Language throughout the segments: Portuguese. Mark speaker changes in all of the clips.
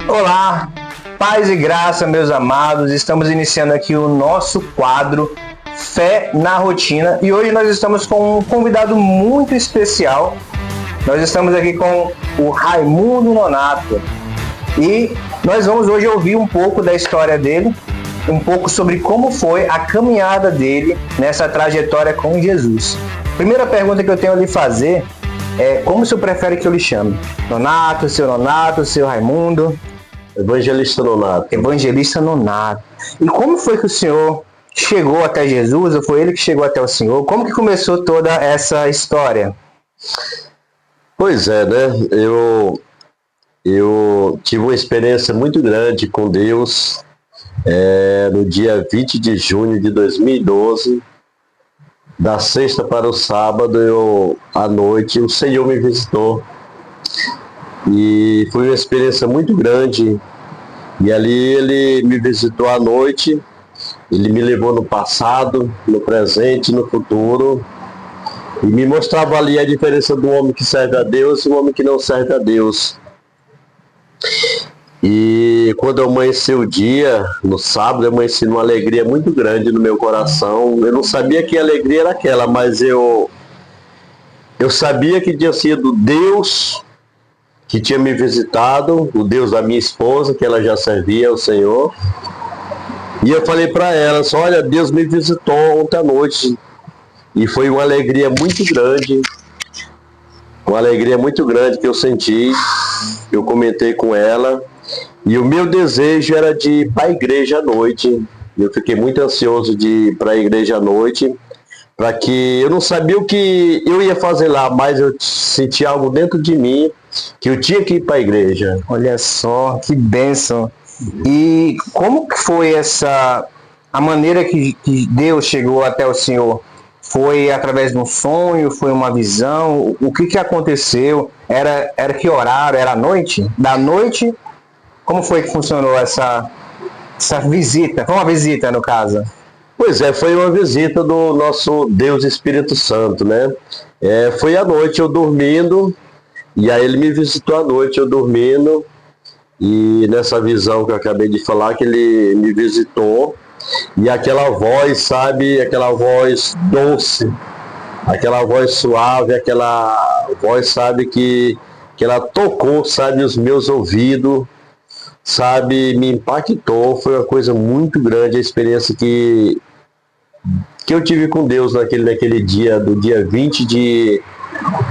Speaker 1: Olá, paz e graça, meus amados. Estamos iniciando aqui o nosso quadro Fé na Rotina e hoje nós estamos com um convidado muito especial. Nós estamos aqui com o Raimundo Nonato e nós vamos hoje ouvir um pouco da história dele, um pouco sobre como foi a caminhada dele nessa trajetória com Jesus. Primeira pergunta que eu tenho a lhe fazer é: como o senhor prefere que eu lhe chame? Nonato, seu Raimundo?
Speaker 2: Evangelista Nonato.
Speaker 1: Evangelista Nonato. E como foi que o senhor chegou até Jesus? Ou foi ele que chegou até o senhor? Como que começou toda essa história?
Speaker 2: Pois é, né? Eu tive uma experiência muito grande com Deus no dia 20 de junho de 2012. Da sexta para o sábado, à noite, o Senhor me visitou. E foi uma experiência muito grande. E ali ele me visitou à noite, ele me levou no passado, no presente, no futuro, e me mostrava ali a diferença do homem que serve a Deus e o homem que não serve a Deus. E quando eu amanheci o dia, no sábado, eu amanheci numa alegria muito grande no meu coração. Eu não sabia que alegria era aquela, mas eu sabia que tinha sido Deus que tinha me visitado, o Deus da minha esposa, que ela já servia ao Senhor. E eu falei para ela, olha, Deus me visitou ontem à noite. E foi uma alegria muito grande que eu senti. Eu comentei com ela. E o meu desejo era de ir para a igreja à noite. Eu fiquei muito ansioso de ir para a igreja à noite, para que eu não sabia o que eu ia fazer lá, mas eu senti algo dentro de mim que eu tinha que ir para a igreja.
Speaker 1: Olha só, que bênção. E como que foi a maneira que Deus chegou até o senhor? Foi através de um sonho? Foi uma visão? O que aconteceu? Era que horário? Era à noite? Da noite? Como foi que funcionou essa visita? Foi uma visita, no caso?
Speaker 2: Pois é, foi uma visita do nosso Deus Espírito Santo, né? Foi à noite eu dormindo, e aí ele me visitou à noite eu dormindo, e nessa visão que eu acabei de falar, que ele me visitou, e aquela voz, sabe, aquela voz doce, aquela voz suave, aquela voz, sabe, que ela tocou, sabe, os meus ouvidos, sabe, me impactou. Foi uma coisa muito grande a experiência que eu tive com Deus naquele dia, do dia 20 de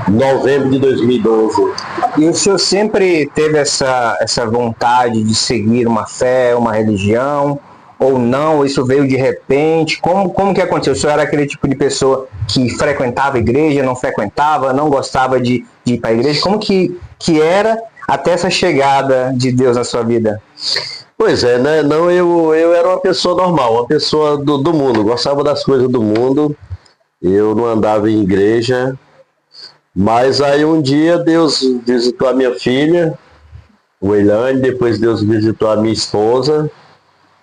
Speaker 2: novembro de 2012.
Speaker 1: E o senhor sempre teve essa vontade de seguir uma fé, uma religião, ou não? Isso veio de repente? Como que aconteceu? O senhor era aquele tipo de pessoa que frequentava a igreja, não frequentava, não gostava de ir para a igreja? Como que era até essa chegada de Deus na sua vida?
Speaker 2: Pois é, né? Não, eu era uma pessoa normal, uma pessoa do mundo, gostava das coisas do mundo. Eu não andava em igreja, mas aí um dia Deus visitou a minha filha, o Eilane, depois Deus visitou a minha esposa,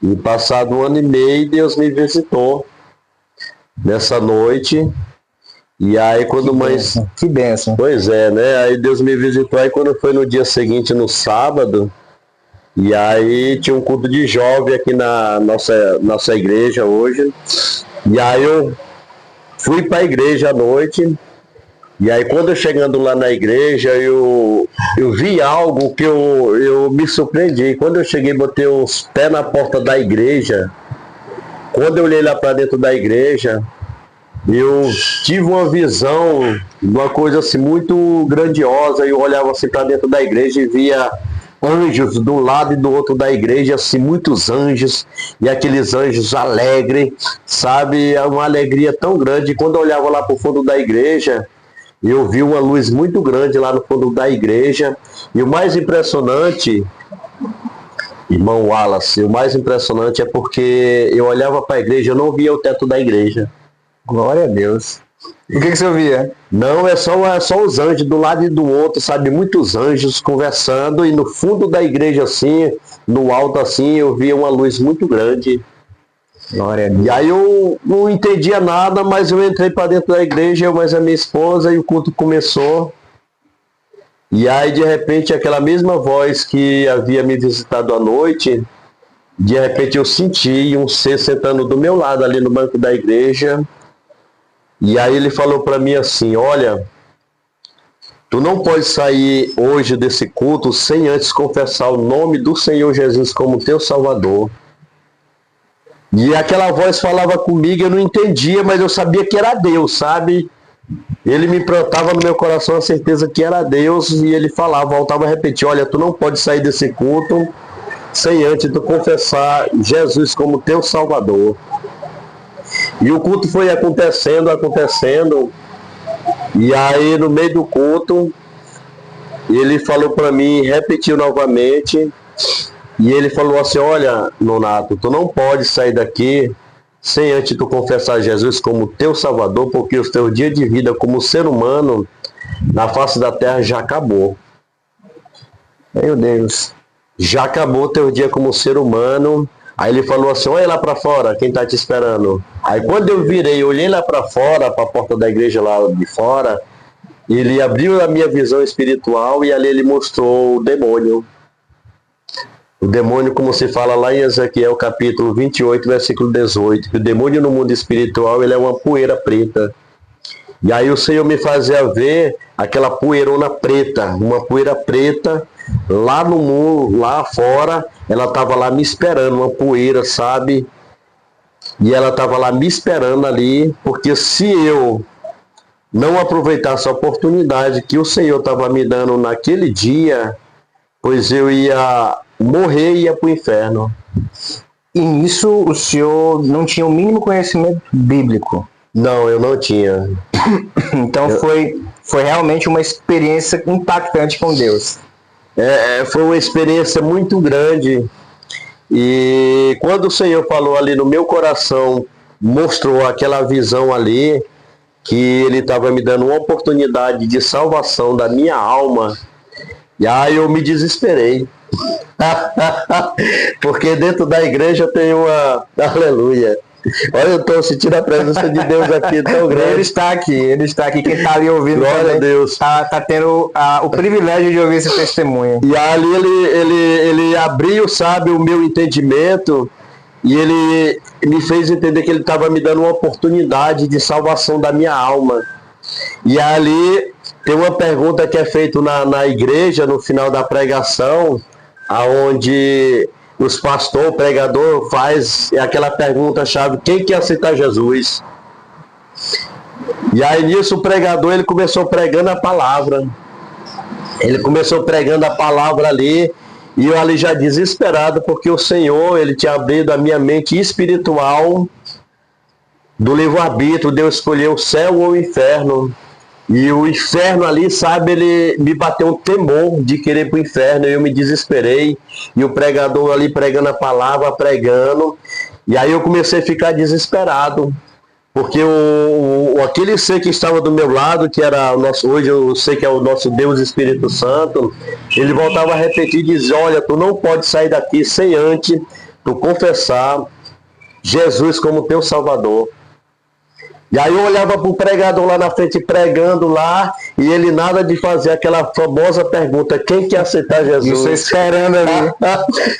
Speaker 2: e passado 1 ano e meio Deus me visitou nessa noite. E aí quando
Speaker 1: Que bênção.
Speaker 2: Pois é, né? Aí Deus me visitou, aí quando foi no dia seguinte, no sábado, e aí tinha um culto de jovem aqui na nossa igreja hoje. E aí eu fui para a igreja à noite. E aí quando eu chegando lá na igreja, eu vi algo que eu me surpreendi. Quando eu cheguei, botei os pés na porta da igreja. Quando eu olhei lá para dentro da igreja, eu tive uma visão de uma coisa assim muito grandiosa. Eu olhava assim para dentro da igreja e via anjos de um lado e do outro da igreja, assim, muitos anjos, e aqueles anjos alegres, sabe, uma alegria tão grande. Quando eu olhava lá para o fundo da igreja, eu vi uma luz muito grande lá no fundo da igreja. E o mais impressionante, irmão Wallace, o mais impressionante é porque eu olhava para a igreja, eu não via o teto da igreja.
Speaker 1: Glória a Deus. O que você ouvia?
Speaker 2: Não, é só os anjos do lado e do outro, sabe? Muitos anjos conversando, e no fundo da igreja assim, no alto assim, eu via uma luz muito grande.
Speaker 1: Glória a Deus.
Speaker 2: E aí eu não entendia nada, mas eu entrei para dentro da igreja, eu mais a minha esposa, e o culto começou. E aí, de repente, aquela mesma voz que havia me visitado à noite, de repente eu senti um ser sentando do meu lado ali no banco da igreja. E aí ele falou para mim assim: olha, tu não pode sair hoje desse culto sem antes confessar o nome do Senhor Jesus como teu Salvador. E aquela voz falava comigo, eu não entendia, mas eu sabia que era Deus, sabe? Ele me plantava no meu coração a certeza que era Deus, e ele falava, voltava a repetir: olha, tu não pode sair desse culto sem antes tu confessar Jesus como teu Salvador. E o culto foi acontecendo, e aí no meio do culto, ele falou para mim, repetiu novamente, e ele falou assim: olha, Nonato, tu não pode sair daqui sem antes tu confessar Jesus como teu Salvador, porque os teus dias de vida como ser humano na face da terra já acabou.
Speaker 1: Meu Deus.
Speaker 2: Já acabou teu dia como ser humano. Aí ele falou assim: olha lá para fora, quem tá te esperando. Aí quando eu virei, olhei lá para fora, para a porta da igreja lá de fora, ele abriu a minha visão espiritual e ali ele mostrou o demônio. O demônio, como se fala lá em Ezequiel capítulo 28, versículo 18, que o demônio no mundo espiritual ele é uma poeira preta. E aí o Senhor me fazia ver aquela poeirona preta, uma poeira preta, lá no mundo, lá fora, ela estava lá me esperando, uma poeira, sabe? E ela estava lá me esperando ali, porque se eu não aproveitasse a oportunidade que o Senhor estava me dando naquele dia, pois eu ia morrer e ia para o inferno.
Speaker 1: E nisso o senhor não tinha o mínimo conhecimento bíblico?
Speaker 2: Não, eu não tinha.
Speaker 1: Então foi realmente uma experiência impactante com Deus.
Speaker 2: Foi uma experiência muito grande. E quando o Senhor falou ali no meu coração, mostrou aquela visão ali, que Ele estava me dando uma oportunidade de salvação da minha alma, e aí eu me desesperei. Porque dentro da igreja tem uma... Aleluia! Olha, eu estou sentindo a presença de Deus aqui tão grande.
Speaker 1: Ele está aqui. Quem está ali ouvindo
Speaker 2: glória a Deus.
Speaker 1: Tá tendo o privilégio de ouvir esse testemunho.
Speaker 2: E ali ele abriu, sabe, o meu entendimento, e ele me fez entender que ele estava me dando uma oportunidade de salvação da minha alma. E ali tem uma pergunta que é feita na igreja, no final da pregação, aonde os pastores, o pregador faz aquela pergunta-chave: quem quer aceitar Jesus? E aí nisso o pregador ele começou pregando a palavra. Ele começou pregando a palavra ali, e eu ali já desesperado, porque o Senhor, ele tinha abrido a minha mente espiritual do livre-arbítrio, de eu escolher o céu ou o inferno. E o inferno ali, sabe, ele me bateu um temor de querer ir para o inferno, e eu me desesperei, e o pregador ali pregando a palavra, pregando, e aí eu comecei a ficar desesperado, porque aquele ser que estava do meu lado, que era o nosso, hoje eu sei que é o nosso Deus Espírito Santo, ele voltava a repetir e dizer: olha, tu não pode sair daqui sem antes tu confessar Jesus como teu Salvador. E aí eu olhava para o pregador lá na frente pregando lá, e ele nada de fazer aquela famosa pergunta: quem quer aceitar Jesus?
Speaker 1: E você esperando ali.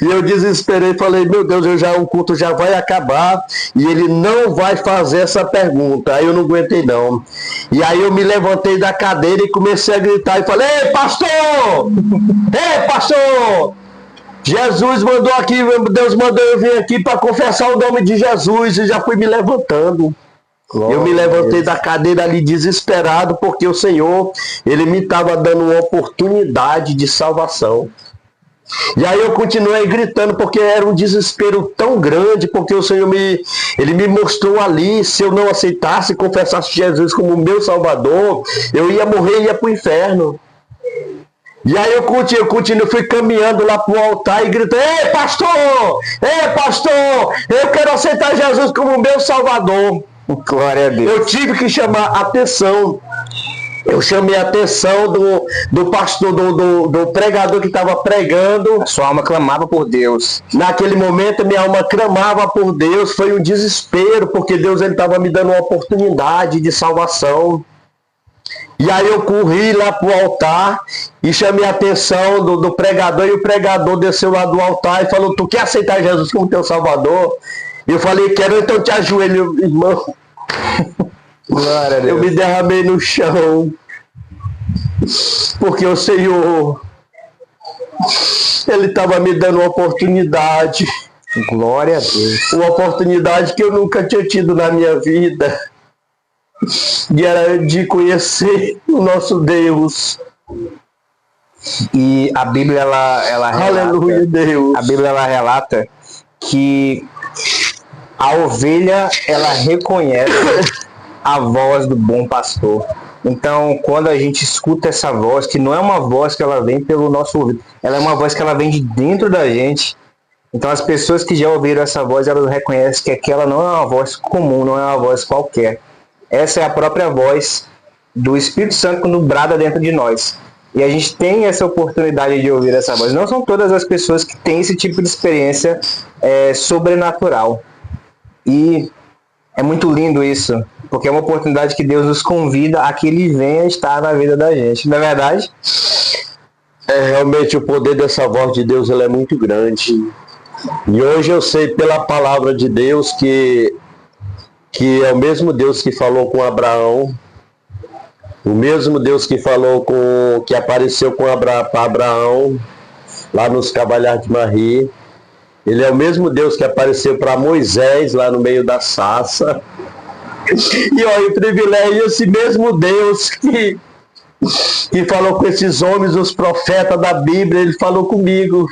Speaker 2: E eu desesperei e falei: meu Deus, o culto já vai acabar e ele não vai fazer essa pergunta. Aí eu não aguentei não. E aí eu me levantei da cadeira e comecei a gritar e falei: ei, pastor! Ei, pastor! Jesus mandou aqui, Deus mandou eu vir aqui para confessar o nome de Jesus, e já fui me levantando. Eu me levantei da cadeira ali desesperado, porque o Senhor, ele me estava dando uma oportunidade de salvação. E aí eu continuei gritando, porque era um desespero tão grande, porque o Senhor ele me mostrou ali, se eu não aceitasse e confessasse Jesus como meu Salvador, eu ia morrer e ia para o inferno. E aí eu continuo, fui caminhando lá para o altar e gritei: ei, pastor! Ei, pastor! Eu quero aceitar Jesus como meu Salvador.
Speaker 1: Glória a Deus.
Speaker 2: Eu tive que chamar a atenção. Eu chamei a atenção do pastor, do pregador que estava pregando.
Speaker 1: A sua alma clamava por Deus.
Speaker 2: Naquele momento, minha alma clamava por Deus. Foi um desespero, porque Deus estava me dando uma oportunidade de salvação. E aí eu corri lá pro altar e chamei a atenção do pregador, e o pregador desceu lá do altar e falou: tu quer aceitar Jesus como teu Salvador? E eu falei: quero. Então te ajoelho, irmão.
Speaker 1: Glória a Deus.
Speaker 2: Eu me derramei no chão, porque o Senhor, Ele estava me dando uma oportunidade.
Speaker 1: Glória a Deus.
Speaker 2: Uma oportunidade que eu nunca tinha tido na minha vida. E era de conhecer o nosso Deus.
Speaker 1: E a Bíblia, ela relata,
Speaker 2: Aleluia, Deus.
Speaker 1: a Bíblia, ela relata que a ovelha, ela reconhece a voz do bom pastor. Então, quando a gente escuta essa voz, que não é uma voz que ela vem pelo nosso ouvido, ela é uma voz que ela vem de dentro da gente. Então, as pessoas que já ouviram essa voz, elas reconhecem que aquela não é uma voz comum, não é uma voz qualquer. Essa é a própria voz do Espírito Santo quando brada dentro de nós. E a gente tem essa oportunidade de ouvir essa voz. Não são todas as pessoas que têm esse tipo de experiência sobrenatural. E é muito lindo isso, porque é uma oportunidade que Deus nos convida a que Ele venha estar na vida da gente. Não é verdade?
Speaker 2: Realmente o poder dessa voz de Deus, ele é muito grande. E hoje eu sei pela palavra de Deus que é o mesmo Deus que falou com Abraão, o mesmo Deus que falou que apareceu para Abraão lá nos Cavalhar de Marie. Ele é o mesmo Deus que apareceu para Moisés lá no meio da sarça. E olha, o privilégio, esse mesmo Deus que falou com esses homens, os profetas da Bíblia, ele falou comigo.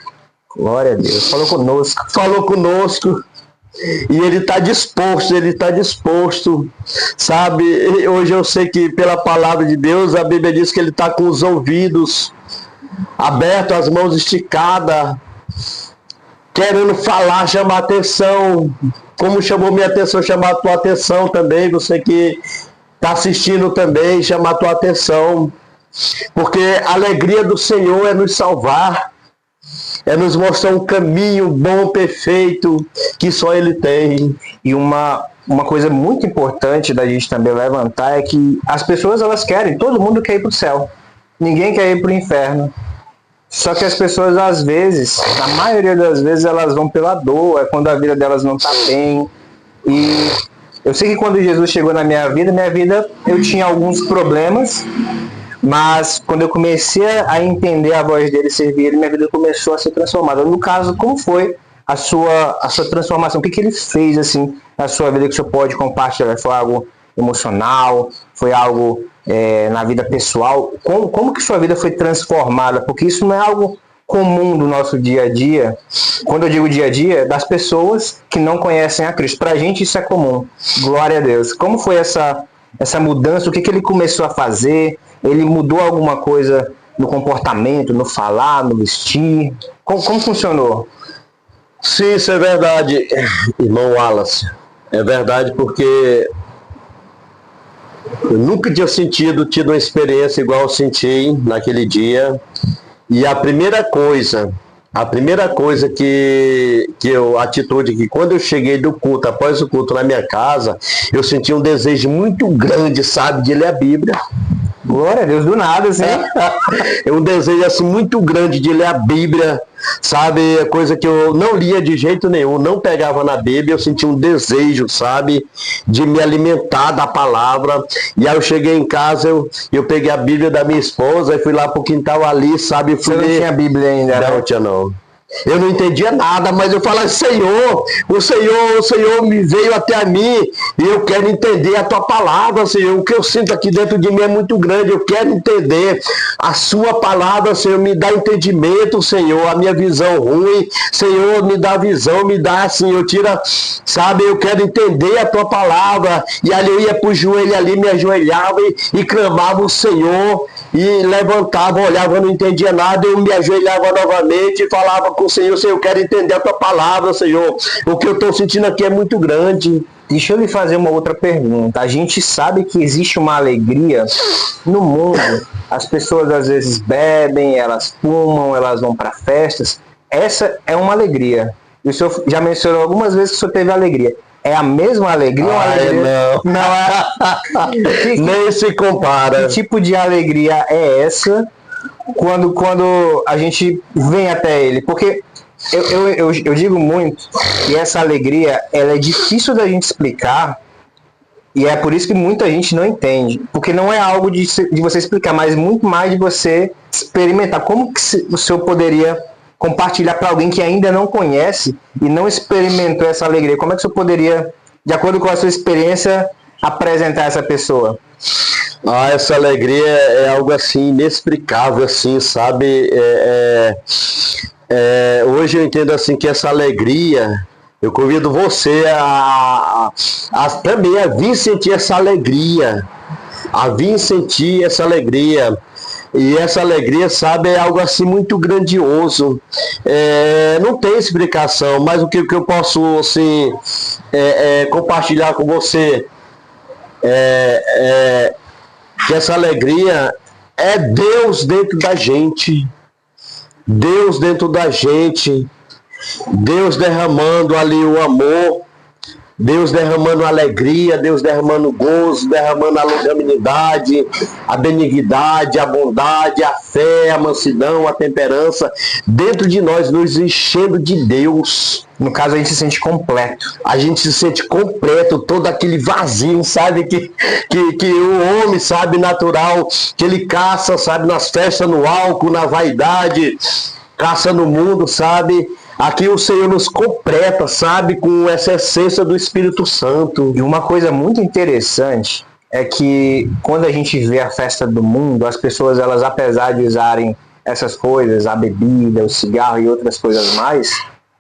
Speaker 1: Glória a Deus. Falou conosco.
Speaker 2: Falou conosco. E ele está disposto, sabe? Hoje eu sei que pela palavra de Deus, a Bíblia diz que ele está com os ouvidos abertos, as mãos esticadas, querendo falar, chamar atenção, como chamou minha atenção, chamar a tua atenção também, você que está assistindo também, chamar a tua atenção, porque a alegria do Senhor é nos salvar, é nos mostrar um caminho bom, perfeito, que só Ele tem.
Speaker 1: E uma coisa muito importante da gente também levantar é que as pessoas, elas querem, todo mundo quer ir para o céu, ninguém quer ir para o inferno. Só que as pessoas, às vezes, na maioria das vezes, elas vão pela dor, é quando a vida delas não está bem. E eu sei que quando Jesus chegou na minha vida, eu tinha alguns problemas, mas quando eu comecei a entender a voz dele, servir ele, minha vida começou a ser transformada. No caso, como foi a sua transformação? O que ele fez assim na sua vida que o senhor pode compartilhar? Foi algo emocional? Foi algo na vida pessoal? Como que sua vida foi transformada? Porque isso não é algo comum do nosso dia a dia. Quando eu digo dia a dia, das pessoas que não conhecem a Cristo. Pra gente isso é comum. Glória a Deus. Como foi essa mudança? O que ele começou a fazer? Ele mudou alguma coisa no comportamento, no falar, no vestir? Como funcionou?
Speaker 2: Sim, isso é verdade, irmão Wallace. É verdade, porque eu nunca tinha tido uma experiência igual eu senti naquele dia. E a primeira coisa atitude que quando eu cheguei do culto, após o culto na minha casa, eu senti um desejo muito grande, sabe, de ler a Bíblia.
Speaker 1: Glória a Deus, do nada, assim.
Speaker 2: É um desejo assim muito grande de ler a Bíblia, sabe? Coisa que eu não lia de jeito nenhum, não pegava na Bíblia, eu senti um desejo, sabe? De me alimentar da palavra. E aí eu cheguei em casa, eu peguei a Bíblia da minha esposa e fui lá pro quintal ali, sabe?
Speaker 1: Você não tinha Bíblia ainda,
Speaker 2: não,
Speaker 1: né?
Speaker 2: Tinha não. Eu não entendia nada, mas eu falava: Senhor, o Senhor me veio até mim e eu quero entender a tua palavra, Senhor. O que eu sinto aqui dentro de mim é muito grande, eu quero entender a sua palavra, Senhor. Me dá entendimento, Senhor, a minha visão ruim, Senhor, me dá visão, me dá, Senhor, tira, sabe, eu quero entender a tua palavra. E ali eu ia pro joelho ali, me ajoelhava e clamava o Senhor, e levantava, olhava, não entendia nada, eu me ajoelhava novamente e falava com o Senhor: Senhor, eu quero entender a tua palavra, Senhor, o que eu estou sentindo aqui é muito grande.
Speaker 1: Deixa eu lhe fazer uma outra pergunta. A gente sabe que existe uma alegria no mundo. As pessoas às vezes bebem, elas fumam, elas vão para festas. Essa é uma alegria. E o senhor já mencionou algumas vezes que o senhor teve alegria. É a mesma alegria ou uma alegria?
Speaker 2: Não. Nem se compara.
Speaker 1: Que tipo de alegria é essa quando a gente vem até ele? Porque eu digo muito que essa alegria ela é difícil da gente explicar e é por isso que muita gente não entende. Porque não é algo de você explicar, mas muito mais de você experimentar. Como que o senhor poderia compartilhar para alguém que ainda não conhece e não experimentou essa alegria? Como é que o senhor poderia, de acordo com a sua experiência, apresentar essa pessoa?
Speaker 2: Essa alegria é algo assim inexplicável, assim, sabe? Hoje eu entendo assim que essa alegria, eu convido você também a vir sentir essa alegria, E essa alegria, sabe, é algo assim muito grandioso. Não tem explicação, mas o que eu posso assim, compartilhar com você que essa alegria é Deus dentro da gente. Deus dentro da gente. Deus derramando ali o amor. Deus derramando alegria, Deus derramando gozo, derramando a longanimidade, a benignidade, a bondade, a fé, a mansidão, a temperança, dentro de nós, nos enchendo de Deus.
Speaker 1: No caso, a gente se sente completo.
Speaker 2: A gente se sente completo, todo aquele vazio, sabe, que o homem, sabe, natural, que ele caça, sabe, nas festas, no álcool, na vaidade, caça no mundo, sabe. Aqui o Senhor nos completa, sabe, com essa essência do Espírito Santo.
Speaker 1: E uma coisa muito interessante é que quando a gente vê a festa do mundo, as pessoas, elas, apesar de usarem essas coisas, a bebida, o cigarro e outras coisas mais,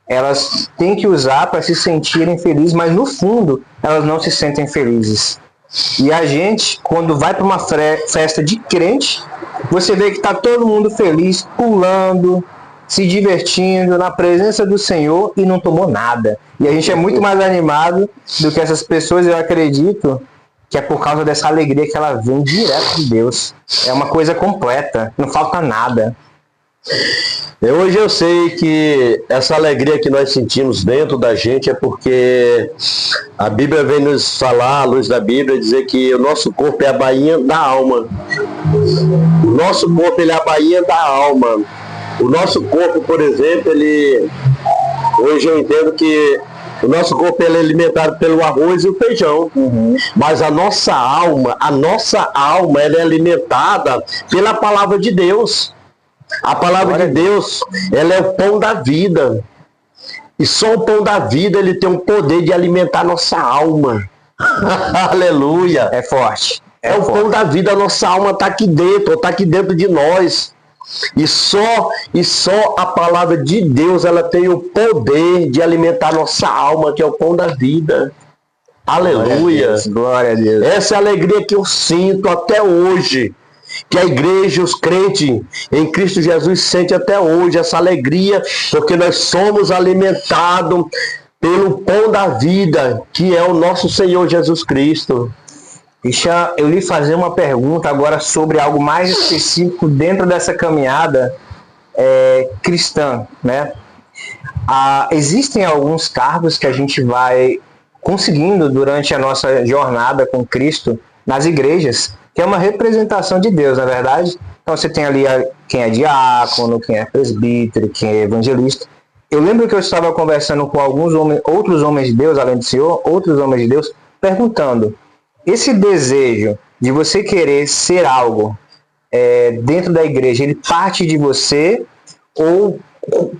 Speaker 1: elas têm que usar para se sentirem felizes, mas no fundo elas não se sentem felizes. E a gente, quando vai para uma festa de crente, você vê que está todo mundo feliz, pulando, se divertindo na presença do Senhor e não tomou nada. E a gente é muito mais animado do que essas pessoas. Eu acredito que é por causa dessa alegria que ela vem direto de Deus. É uma coisa completa, não falta nada.
Speaker 2: Hoje eu sei que essa alegria que nós sentimos dentro da gente é porque a Bíblia vem nos falar, à luz da Bíblia, dizer que o nosso corpo é a bainha da alma. O nosso corpo ele é a bainha da alma. O nosso corpo, por exemplo, hoje eu entendo que o nosso corpo ele é alimentado pelo arroz e o feijão. Mas a nossa alma ela é alimentada pela palavra de Deus. A palavra de Deus, ela é o pão da vida. E só o pão da vida, ele tem o poder de alimentar a nossa alma. Aleluia!
Speaker 1: É forte.
Speaker 2: É o pão da vida, a nossa alma está aqui dentro de nós. E só a palavra de Deus, ela tem o poder de alimentar a nossa alma, que é o pão da vida. Aleluia!
Speaker 1: Glória a Deus.
Speaker 2: Essa é a alegria que eu sinto até hoje. Que a igreja, os crentes em Cristo Jesus sentem até hoje essa alegria, porque nós somos alimentados pelo pão da vida, que é o nosso Senhor Jesus Cristo.
Speaker 1: Deixa eu lhe fazer uma pergunta agora sobre algo mais específico dentro dessa caminhada cristã, né? Existem alguns cargos que a gente vai conseguindo durante a nossa jornada com Cristo nas igrejas, que é uma representação de Deus, na verdade. Então você tem ali quem é diácono, quem é presbítero, quem é evangelista. Eu lembro que eu estava conversando com outros homens de Deus, além do Senhor, outros homens de Deus, perguntando: esse desejo de você querer ser algo dentro da igreja, ele parte de você? Ou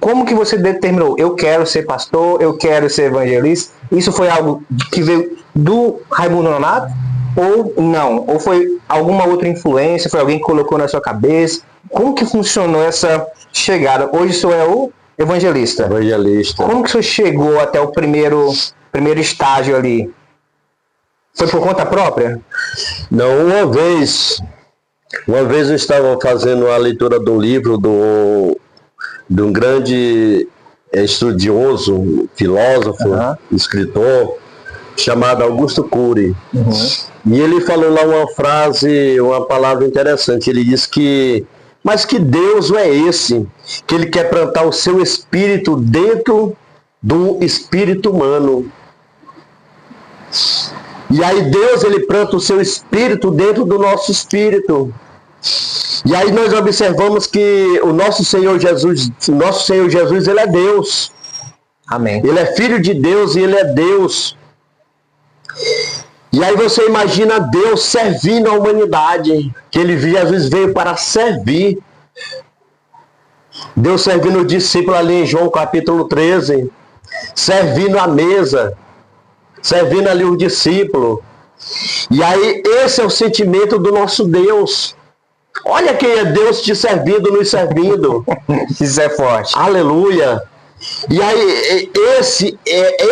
Speaker 1: como que você determinou? Eu quero ser pastor, eu quero ser evangelista. Isso foi algo que veio do Raimundo Nonato? Ou não? Ou foi alguma outra influência? Foi alguém que colocou na sua cabeça? Como que funcionou essa chegada? Hoje o senhor é o evangelista. Como que o senhor chegou até o primeiro estágio ali? Foi por conta própria?
Speaker 2: Não, uma vez eu estava fazendo a leitura do livro de um grande estudioso, filósofo, escritor, chamado Augusto Cury. E ele falou lá uma palavra interessante. Ele disse mas que Deus é esse, que ele quer plantar o seu espírito dentro do espírito humano. E aí Deus, ele planta o seu espírito dentro do nosso espírito. E aí nós observamos que o nosso Senhor Jesus, ele é Deus.
Speaker 1: Amém.
Speaker 2: Ele é filho de Deus e ele é Deus. E aí você imagina Deus servindo a humanidade, que Jesus veio para servir. Deus servindo o discípulo ali em João capítulo 13, servindo a mesa, servindo ali o discípulo. E aí esse é o sentimento do nosso Deus. Olha quem é Deus te servindo, nos servindo.
Speaker 1: Isso é forte.
Speaker 2: Aleluia. E aí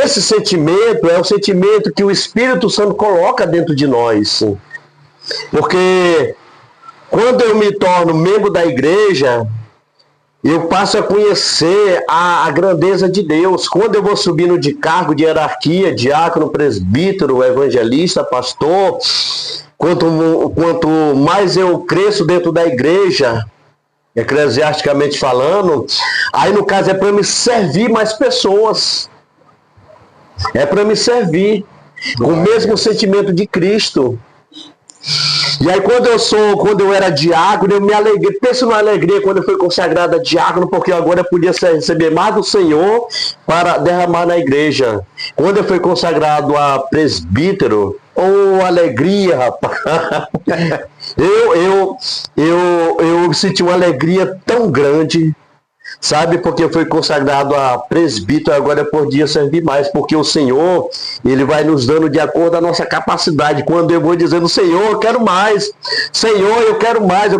Speaker 2: esse sentimento é o sentimento que o Espírito Santo coloca dentro de nós. Porque quando eu me torno membro da igreja, eu passo a conhecer a grandeza de Deus. Quando eu vou subindo de cargo, de hierarquia, diácono, presbítero, evangelista, pastor, quanto mais eu cresço dentro da igreja, eclesiasticamente falando, aí no caso é para me servir mais pessoas. É para me servir com o mesmo sentimento de Cristo. E aí quando eu era diácono, eu me alegrei. Pensa numa alegria quando eu fui consagrado a diácono, porque agora eu podia receber mais do Senhor para derramar na igreja. Quando eu fui consagrado a presbítero, oh, alegria, rapaz! Eu senti uma alegria tão grande, sabe? Porque eu fui consagrado a presbítero, agora eu podia servir mais, porque o Senhor, ele vai nos dando de acordo com a nossa capacidade. Quando eu vou dizendo, Senhor, eu quero mais, Senhor, eu quero mais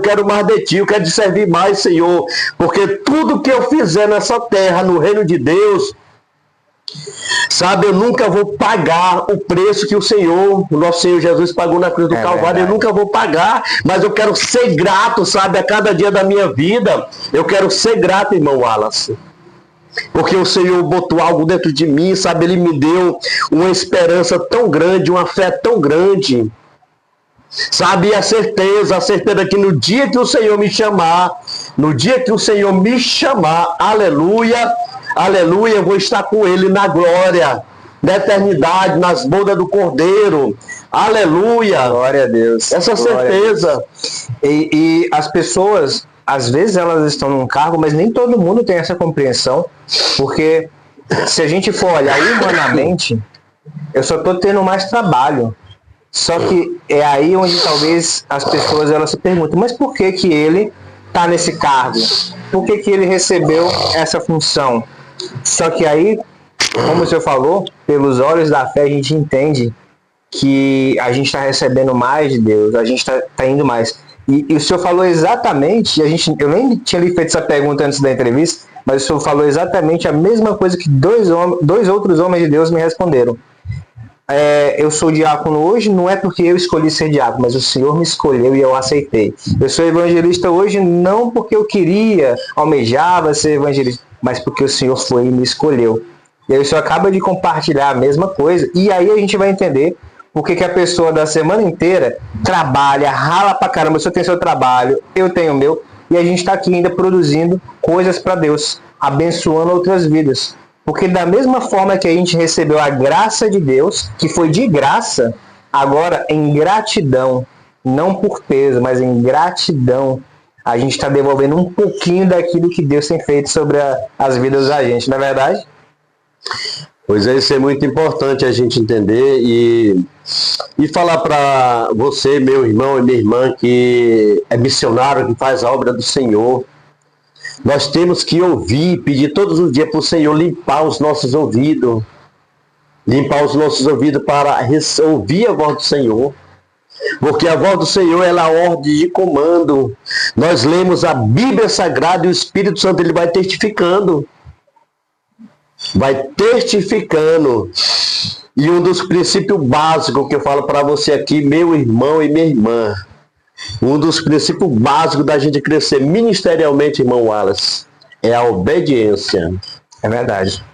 Speaker 2: de Ti, eu quero te servir mais, Senhor, porque tudo que eu fizer nessa terra, no reino de Deus, sabe, eu nunca vou pagar o preço que o nosso Senhor Jesus pagou na cruz do Calvário. Verdade. Eu nunca vou pagar, mas eu quero ser grato, sabe, a cada dia da minha vida. Eu quero ser grato, irmão Wallace. Porque o Senhor botou algo dentro de mim, sabe, Ele me deu uma esperança tão grande, uma fé tão grande. Sabe, a certeza que no dia que o Senhor me chamar, aleluia, aleluia, eu vou estar com Ele na glória, na eternidade, nas bodas do Cordeiro. Aleluia.
Speaker 1: Glória a Deus.
Speaker 2: Essa certeza.
Speaker 1: E as pessoas, às vezes elas estão num cargo, mas nem todo mundo tem essa compreensão, porque se a gente for olhar humanamente, eu só estou tendo mais trabalho. Só que é aí onde talvez as pessoas elas se perguntam, mas por que que ele está nesse cargo? Por que que ele recebeu essa função? Só que aí, como o senhor falou, pelos olhos da fé a gente entende que a gente está recebendo mais de Deus, a gente está indo mais. E o senhor falou exatamente, eu nem tinha lhe feito essa pergunta antes da entrevista, mas o senhor falou exatamente a mesma coisa que dois outros homens de Deus me responderam. Eu sou diácono hoje, não é porque eu escolhi ser diácono, mas o Senhor me escolheu e eu aceitei. Eu sou evangelista hoje não porque eu queria, almejava ser evangelista, mas porque o Senhor foi e me escolheu. E aí o Senhor acaba de compartilhar a mesma coisa, e aí a gente vai entender porque que a pessoa da semana inteira trabalha, rala pra caramba. O Senhor tem seu trabalho, eu tenho o meu, e a gente está aqui ainda produzindo coisas para Deus, abençoando outras vidas. Porque da mesma forma que a gente recebeu a graça de Deus, que foi de graça, agora em gratidão, não por peso, mas em gratidão, a gente está devolvendo um pouquinho daquilo que Deus tem feito sobre as vidas da gente, não é verdade?
Speaker 2: Pois é, isso é muito importante a gente entender e falar para você, meu irmão e minha irmã, que é missionário, que faz a obra do Senhor. Nós temos que ouvir, pedir todos os dias para o Senhor limpar os nossos ouvidos. Limpar os nossos ouvidos para ouvir a voz do Senhor. Porque a voz do Senhor é a ordem de comando. Nós lemos a Bíblia Sagrada e o Espírito Santo ele vai testificando. Vai testificando. E um dos princípios básicos que eu falo para você aqui, meu irmão e minha irmã, um dos princípios básicos da gente crescer ministerialmente, irmão Wallace, é a obediência.
Speaker 1: É verdade.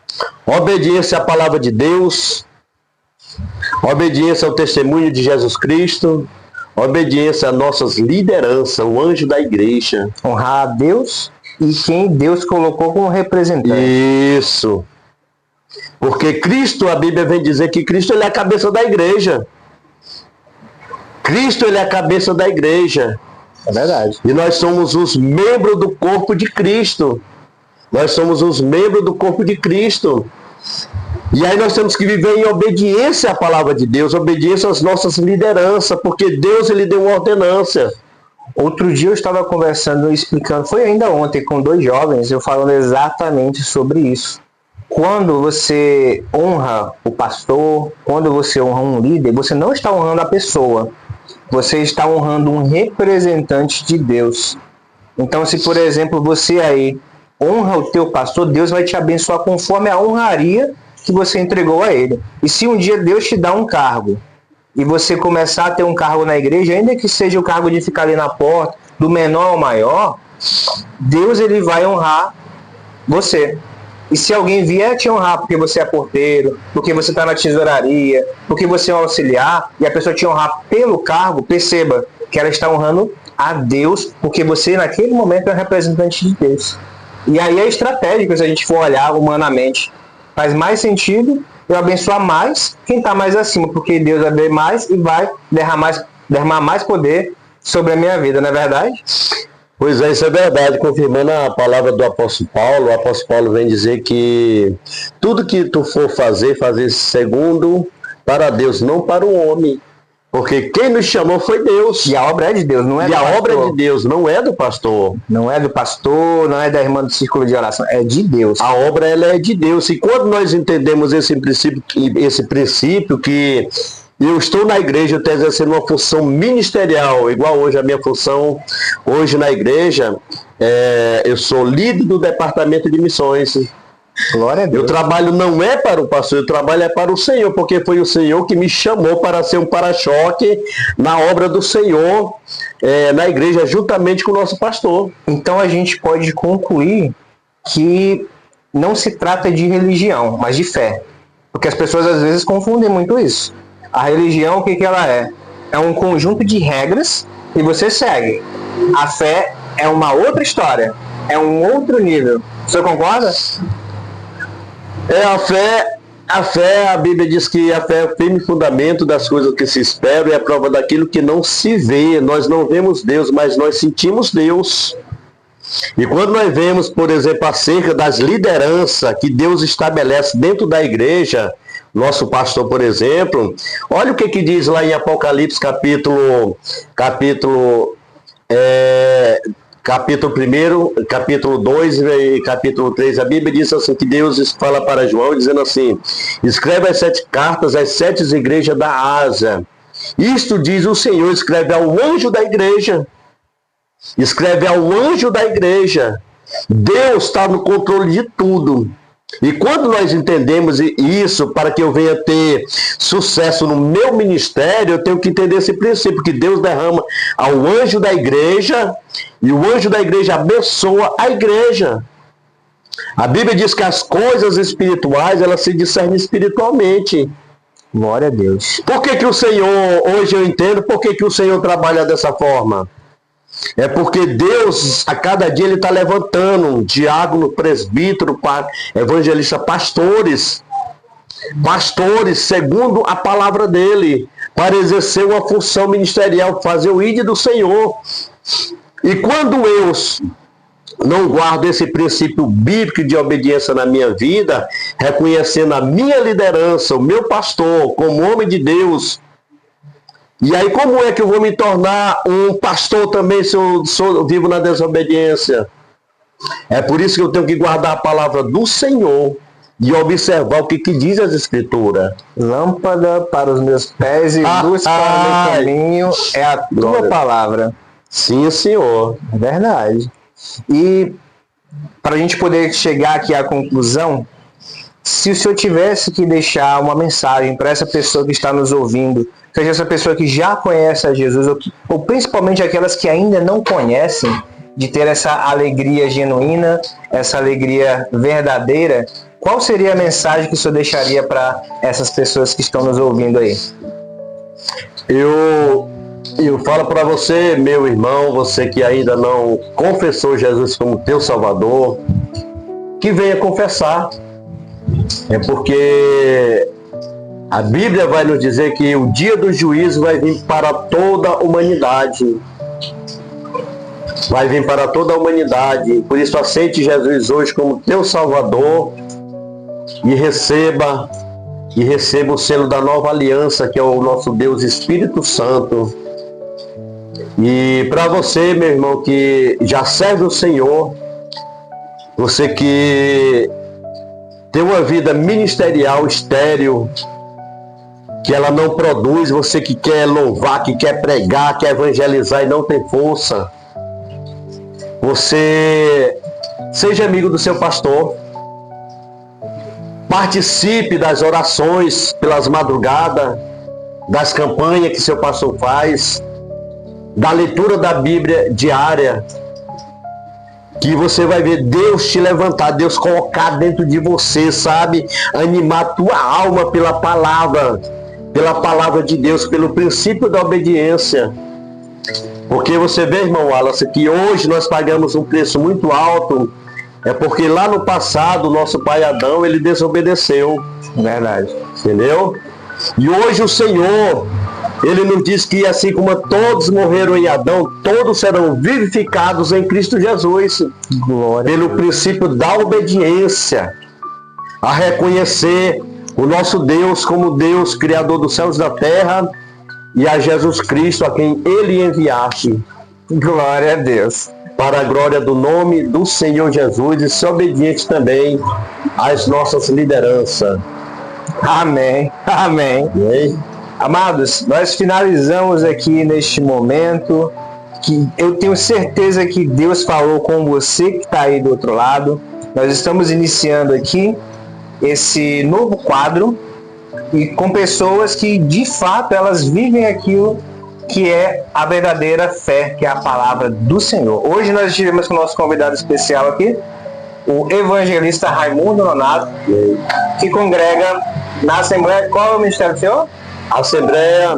Speaker 2: Obediência à palavra de Deus, obediência ao testemunho de Jesus Cristo, obediência às nossas lideranças, o anjo da igreja.
Speaker 1: Honrar a Deus e quem Deus colocou como representante.
Speaker 2: Isso. Porque Cristo, a Bíblia vem dizer que Cristo ele é a cabeça da igreja. Cristo ele é a cabeça da igreja.
Speaker 1: É verdade.
Speaker 2: E nós somos os membros do corpo de Cristo. Nós somos os membros do corpo de Cristo. E aí nós temos que viver em obediência à palavra de Deus, obediência às nossas lideranças, porque Deus ele deu uma ordenância.
Speaker 1: Outro dia eu estava conversando, explicando, foi ainda ontem, com 2 jovens, eu falando exatamente sobre isso. Quando você honra o pastor, quando você honra um líder, você não está honrando a pessoa, você está honrando um representante de Deus. Então, se por exemplo você aí honra o teu pastor, Deus vai te abençoar conforme a honraria que você entregou a ele. E se um dia Deus te dá um cargo, e você começar a ter um cargo na igreja, ainda que seja o cargo de ficar ali na porta, do menor ao maior, Deus ele vai honrar você. E se alguém vier te honrar porque você é porteiro, porque você está na tesouraria, porque você é um auxiliar, e a pessoa te honrar pelo cargo, perceba que ela está honrando a Deus, porque você naquele momento é um representante de Deus. E aí é estratégico, se a gente for olhar humanamente. Faz mais sentido eu abençoar mais quem está mais acima, porque Deus vai ver mais e vai derramar mais poder sobre a minha vida, não é verdade?
Speaker 2: Pois é, isso é verdade. Confirmando a palavra do apóstolo Paulo, o apóstolo Paulo vem dizer que tudo que tu for fazer segundo para Deus, não para o homem. Porque quem nos chamou foi Deus.
Speaker 1: E a obra é de Deus, não é do pastor.
Speaker 2: E a obra é de Deus, não é do pastor.
Speaker 1: Não é do pastor, não é da irmã do círculo de oração, é de Deus.
Speaker 2: A obra ela é de Deus. E quando nós entendemos esse princípio que eu estou na igreja, eu estou exercendo uma função ministerial, igual hoje a minha função hoje na igreja, eu sou líder do departamento de missões.
Speaker 1: Glória a Deus.
Speaker 2: Eu trabalho não é para o pastor, eu trabalho é para o Senhor, porque foi o Senhor que me chamou para ser um para-choque na obra do Senhor, na igreja, juntamente com o nosso pastor.
Speaker 1: Então a gente pode concluir que não se trata de religião, mas de fé. Porque as pessoas às vezes confundem muito isso. A religião, o que ela é? É um conjunto de regras que você segue. A fé é uma outra história, é um outro nível. Você concorda?
Speaker 2: A Bíblia diz que a fé é o firme fundamento das coisas que se esperam e é a prova daquilo que não se vê. Nós não vemos Deus, mas nós sentimos Deus. E quando nós vemos, por exemplo, acerca das lideranças que Deus estabelece dentro da igreja, nosso pastor, por exemplo, olha o que diz lá em Apocalipse, capítulo 1, capítulo 2 e capítulo 3, a Bíblia diz assim, que Deus fala para João, dizendo assim, escreve as 7 cartas às 7 igrejas da Ásia. Isto diz o Senhor, escreve ao anjo da igreja. Escreve ao anjo da igreja. Deus está no controle de tudo. E quando nós entendemos isso, para que eu venha ter sucesso no meu ministério, eu tenho que entender esse princípio, que Deus derrama ao anjo da igreja, e o anjo da igreja abençoa a igreja. A Bíblia diz que as coisas espirituais, elas se discernem espiritualmente.
Speaker 1: Glória a Deus.
Speaker 2: Por que o Senhor, hoje eu entendo, por que o Senhor trabalha dessa forma? É porque Deus, a cada dia, Ele está levantando um diácono, presbítero, evangelista, pastores segundo a palavra dele, para exercer uma função ministerial, fazer o ID do Senhor. E quando eu não guardo esse princípio bíblico de obediência na minha vida, reconhecendo a minha liderança, o meu pastor, como homem de Deus, e aí como é que eu vou me tornar um pastor também se eu vivo na desobediência? É por isso que eu tenho que guardar a palavra do Senhor e observar o que diz as Escrituras.
Speaker 1: Lâmpada para os meus pés e luz para o meu caminho é a tua palavra.
Speaker 2: Sim, Senhor.
Speaker 1: É verdade. E para a gente poder chegar aqui à conclusão, se o Senhor tivesse que deixar uma mensagem para essa pessoa que está nos ouvindo, seja essa pessoa que já conhece a Jesus, ou principalmente aquelas que ainda não conhecem, de ter essa alegria genuína, essa alegria verdadeira, qual seria a mensagem que o Senhor deixaria para essas pessoas que estão nos ouvindo aí?
Speaker 2: Eu falo para você, meu irmão, você que ainda não confessou Jesus como teu Salvador, que venha confessar. É porque a Bíblia vai nos dizer que o dia do juízo vai vir para toda a humanidade. Vai vir para toda a humanidade. Por isso aceite Jesus hoje como teu Salvador e receba o selo da nova aliança, que é o nosso Deus Espírito Santo. E para você, meu irmão, que já serve o Senhor, você que tem uma vida ministerial estéril, que ela não produz, você que quer louvar, que quer pregar, quer evangelizar e não tem força, você seja amigo do seu pastor, participe das orações pelas madrugadas, das campanhas que seu pastor faz, da leitura da Bíblia diária, que você vai ver Deus te levantar, Deus colocar dentro de você, sabe? Animar a tua alma pela palavra de Deus, pelo princípio da obediência. Porque você vê, irmão Wallace, que hoje nós pagamos um preço muito alto, é porque lá no passado, nosso pai Adão, ele desobedeceu.
Speaker 1: Verdade.
Speaker 2: Entendeu? E hoje o Senhor, ele nos diz que assim como todos morreram em Adão, todos serão vivificados em Cristo Jesus.
Speaker 1: Glória.
Speaker 2: Pelo princípio da obediência, a reconhecer o nosso Deus como Deus, Criador dos céus e da terra, e a Jesus Cristo, a quem ele enviaste.
Speaker 1: Glória a Deus.
Speaker 2: Para a glória do nome do Senhor Jesus, e ser obediente também às nossas lideranças.
Speaker 1: Amém. Amém.
Speaker 2: Amém.
Speaker 1: Amados, nós finalizamos aqui neste momento, que eu tenho certeza que Deus falou com você que está aí do outro lado. Nós estamos iniciando aqui esse novo quadro e com pessoas que de fato elas vivem aquilo que é a verdadeira fé, que é a palavra do Senhor. Hoje nós estivemos com o nosso convidado especial aqui, o evangelista Raimundo Nonato, que congrega na Assembleia. Qual é o ministério do Senhor?
Speaker 2: Assembleia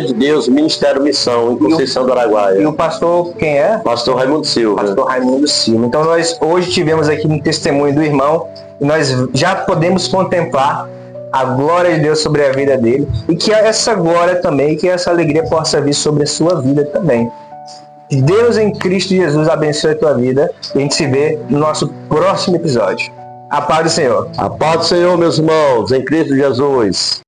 Speaker 2: de Deus, Ministério Missão, em Conceição do Araguaia.
Speaker 1: E o pastor quem é?
Speaker 2: Pastor Raimundo Silva.
Speaker 1: Pastor Raimundo Silva. Então nós hoje tivemos aqui um testemunho do irmão e nós já podemos contemplar a glória de Deus sobre a vida dele e que essa glória também, que essa alegria possa vir sobre a sua vida também. Deus em Cristo Jesus abençoe a tua vida e a gente se vê no nosso próximo episódio. A paz do Senhor.
Speaker 2: A paz do Senhor, meus irmãos, em Cristo Jesus.